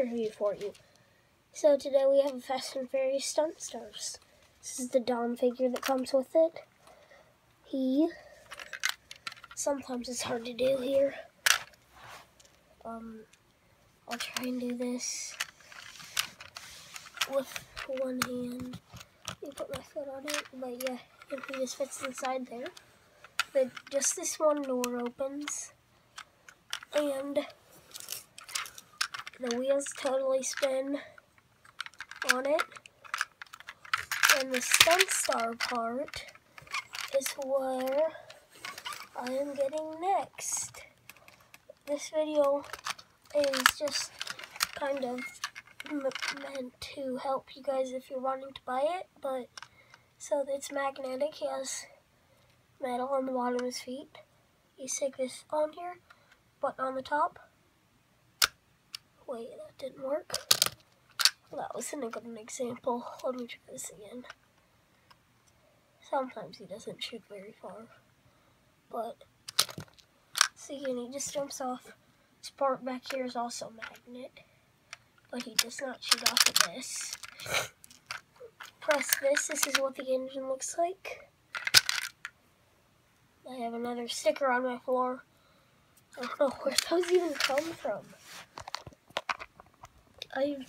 review for you. So today we have a Fast and Furious Stunt Stars. This is the Dom figure that comes with it. Sometimes it's hard to do here. I'll try and do this with one hand. You put my foot on it, but yeah, he just fits inside there. But just this one door opens, and the wheels totally spin on it. And the Stunt Star part is where I am getting next. This video is just kind of meant to help you guys if you're wanting to buy it, but so it's magnetic. He has metal on the bottom of his feet. You stick this on here, button on the top. Wait, that didn't work. That wasn't a good example. Let me try this again. Sometimes he doesn't shoot very far, but see, and he just jumps off. This part back here is also magnet, but he does not shoot off of this. Press this. This is what the engine looks like. I have another sticker on my floor. I don't know where those even come from.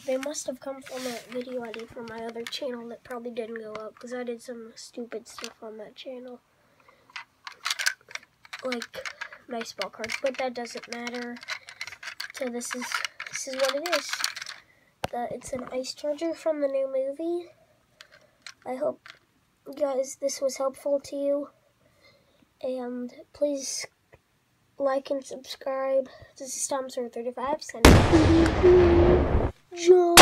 They must have come from a video I did from my other channel that probably didn't go up because I did some stupid stuff on that channel, like baseball cards, but that doesn't matter. So this is what it is. It's an ice charger from the new movie. I hope, guys, this was helpful to you. And please like and subscribe. This is Tom035 signing. Jump!